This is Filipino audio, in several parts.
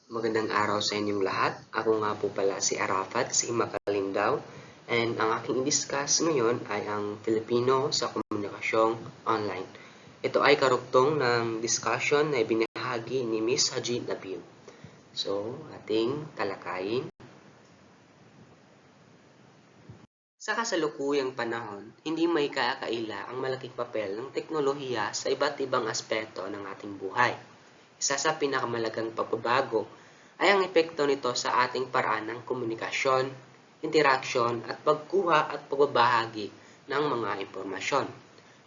Magandang araw sa inyong lahat. Ako nga po pala si Arafat, si Makalindaw. And ang aking i-discuss ngayon ay ang Filipino sa komunikasyong online. Ito ay karugtong ng discussion na ibinahagi ni Miss Haji Nabil. So, ating talakayin. Sa kasalukuyang panahon, hindi may kaakaila ang malaking papel ng teknolohiya sa iba't ibang aspeto ng ating buhay. Isa sa pinakamalagang pagbabago ay ang epekto nito sa ating paraan ng komunikasyon, interaksyon at pagkuha at pagbabahagi ng mga impormasyon.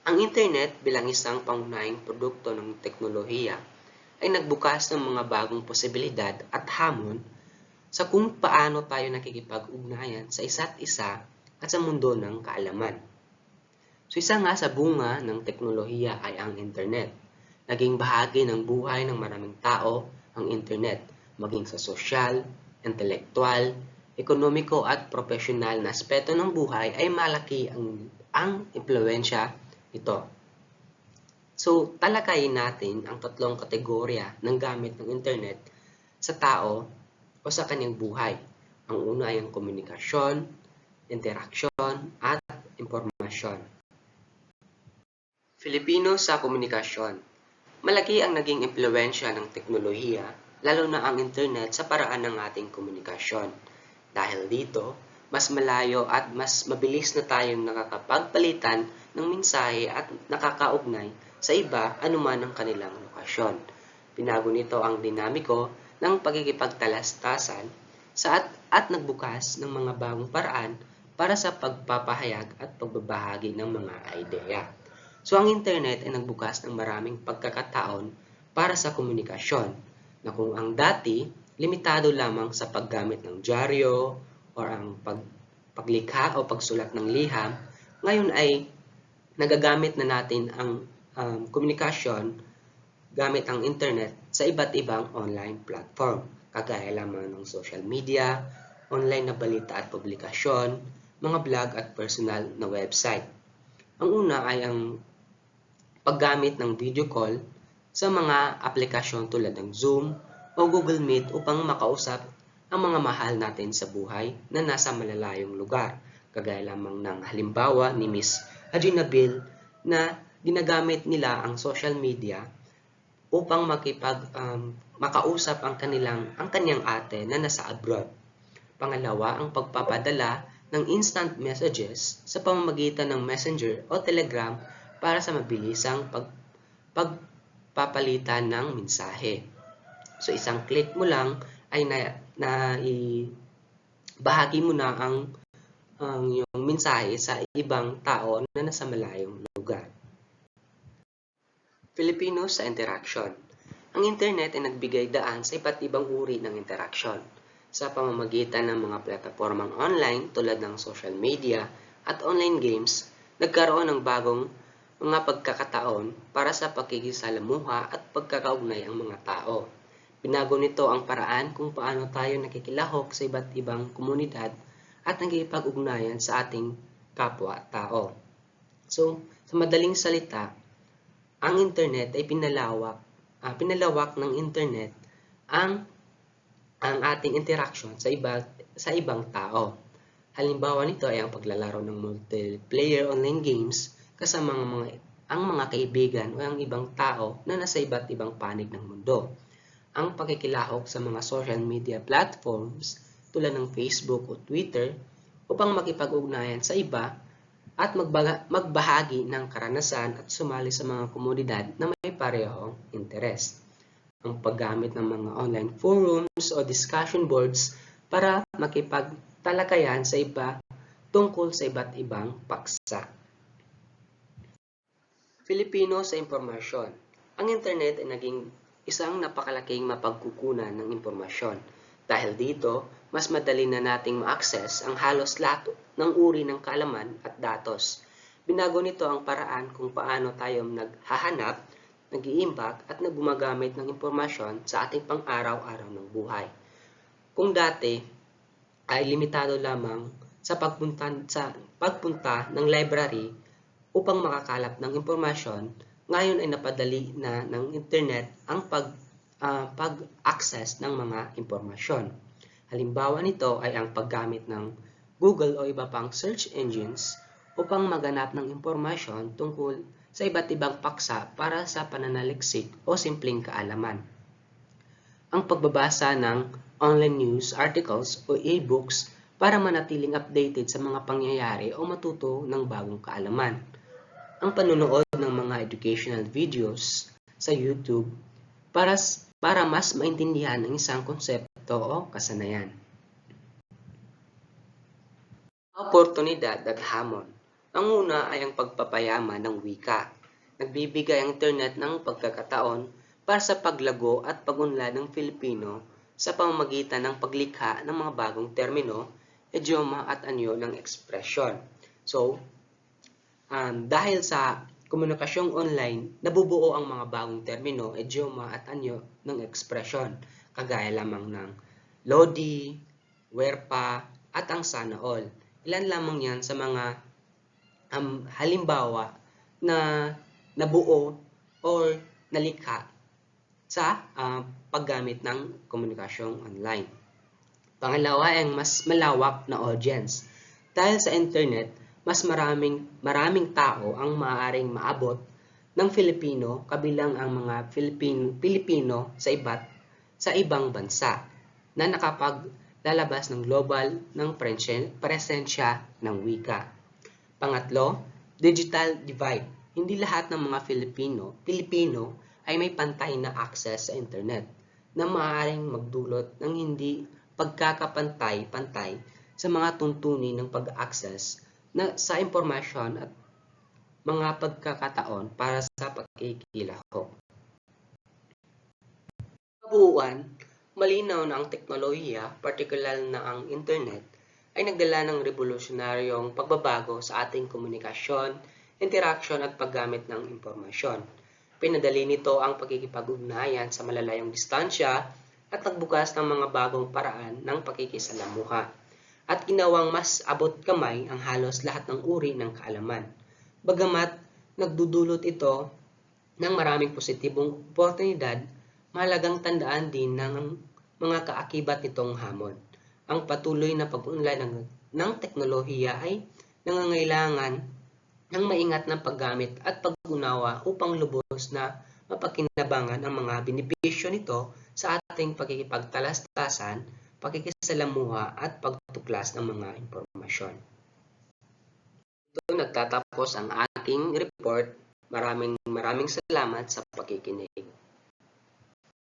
Ang internet bilang isang pangunahing produkto ng teknolohiya ay nagbukas ng mga bagong posibilidad at hamon sa kung paano tayo nakikipag-ugnayan sa isa't isa at sa mundo ng kaalaman. So isa nga sa bunga ng teknolohiya ay ang internet. Naging bahagi ng buhay ng maraming tao ang internet, maging sa sosyal, intelektual, ekonomiko at profesional na aspeto ng buhay ay malaki ang impluwensya nito. So talakayin natin ang tatlong kategorya ng gamit ng internet sa tao o sa kanyang buhay. Ang una ay ang komunikasyon, interaksyon, at impormasyon. Filipino sa komunikasyon. Malaki ang naging impluwensya ng teknolohiya, lalo na ang internet sa paraan ng ating komunikasyon. Dahil dito, mas malayo at mas mabilis na tayong nakakapagpalitan ng mensahe at nakakaugnay sa iba anuman ang kanilang lokasyon. Pinago nito ang dinamiko ng pagkikipagtalastasan at nagbukas ng mga bagong paraan para sa pagpapahayag at pagbabahagi ng mga ideya. So ang internet ay nagbukas ng maraming pagkakataon para sa komunikasyon na kung ang dati limitado lamang sa paggamit ng dyaryo o ang paglikha o pagsulat ng liham, ngayon ay nagagamit na natin ang komunikasyon gamit ang internet sa iba't ibang online platform, kagaya lamang ng social media, online na balita at publikasyon, mga blog at personal na website. Ang una ay ang paggamit ng video call sa mga aplikasyon tulad ng Zoom o Google Meet upang makausap ang mga mahal natin sa buhay na nasa malalayong lugar, kagaya lamang ng halimbawa ni Miss Haji Nabil na ginagamit nila ang social media upang makausap ang kanyang ate na nasa abroad. Pangalawa, ang pagpapadala ng instant messages sa pamamagitan ng Messenger o Telegram para sa mabilisang pagpapalitan ng mensahe. So isang click mo lang ay bahagi mo na ang yung mensahe sa ibang tao na nasa malayong lugar. Filipino sa interaksyon. Ang internet ay nagbigay daan sa iba't ibang uri ng interaksyon sa pamamagitan ng mga platapormang online tulad ng social media at online games. Nagkaroon ng bagong mga pagkakataon para sa pakikisalamuha at pagkakaugnay ang mga tao. Binago nito ang paraan kung paano tayo nakikilahok sa iba't ibang komunidad at nakikipag-ugnayan sa ating kapwa-tao. So, sa madaling salita, ang internet ay pinalawak ng internet ang ating interaction sa ibang tao. Halimbawa nito ay ang paglalaro ng multiplayer online games kasama ang mga kaibigan o ang ibang tao na nasa iba't ibang panig ng mundo. Ang pakikilahok sa mga social media platforms tulad ng Facebook o Twitter upang makipag-ugnayan sa iba at magbahagi ng karanasan at sumali sa mga komunidad na may parehong interes. Ang paggamit ng mga online forums o discussion boards para makipagtalakayan sa iba tungkol sa iba't ibang paksa. Filipino sa impormasyon. Ang internet ay naging isang napakalaking mapagkukunan ng impormasyon. Dahil dito, mas madali na nating ma-access ang halos lahat ng uri ng kaalaman at datos. Binago nito ang paraan kung paano tayo naghahanap, nag-iimbak at naggumagamit ng impormasyon sa ating pang-araw-araw ng buhay. Kung dati ay limitado lamang sa pagpunta ng library upang makakalap ng impormasyon, ngayon ay napadali na ng internet ang pag-access ng mga impormasyon. Halimbawa nito ay ang paggamit ng Google o iba pang search engines upang maghanap ng impormasyon tungkol sa iba't ibang paksa para sa pananaliksik o simpleng kaalaman. Ang pagbabasa ng online news articles o e-books para manatiling updated sa mga pangyayari o matuto ng bagong kaalaman. Ang panunood ng mga educational videos sa YouTube para mas maintindihan ang isang konsepto o kasanayan. Oportunidad at hamon. Ang una ay ang pagpapayaman ng wika. Nagbibigay ang internet ng pagkakataon para sa paglago at pag-unlad ng Filipino sa pamamagitan ng paglikha ng mga bagong termino, idioma at anyo ng ekspresyon. So, dahil sa komunikasyong online, nabubuo ang mga bagong termino, idioma at anyo ng ekspresyon, kagaya lamang ng Lodi, Werpa, at ang Sana All. Ilan lamang yan sa mga halimbawa na nabuo or nalikha sa paggamit ng komunikasyong online. Pangalawa ay ang mas malawak na audience. Dahil sa internet, mas maraming tao ang maaaring maabot ng Filipino kabilang ang mga Pilipino sa ibang bansa na nakapaglalabas ng global ng presensya ng wika. Pangatlo, digital divide. Hindi lahat ng mga Pilipino ay may pantay na access sa internet na maaaring magdulot ng hindi pagkakapantay-pantay sa mga tuntunin ng pag-access sa impormasyon at mga pagkakataon para sa pakikilahok. Kabuuan, malinaw na ang teknolohiya, partikular na ang internet, ay nagdala ng revolusyonaryong pagbabago sa ating komunikasyon, interaksyon at paggamit ng impormasyon. Pinadali nito ang pagkikipag-ugnayan sa malalayong distansya at nagbukas ng mga bagong paraan ng pakikisalamuha at ginawang mas abot kamay ang halos lahat ng uri ng kaalaman. Bagamat nagdudulot ito ng maraming positibong oportunidad, mahalagang tandaan din ng mga kaakibat nitong hamon. Ang patuloy na pag-unlad ng teknolohiya ay nangangailangan ng maingat na paggamit at pag-unawa upang lubos na mapakinabangan ang mga benepisyo nito sa ating pagkikipagtalastasan, pakikisalamuha at pagtuklas ng mga impormasyon. Ito nagtatapos ang aking report. Maraming salamat sa pakikinig.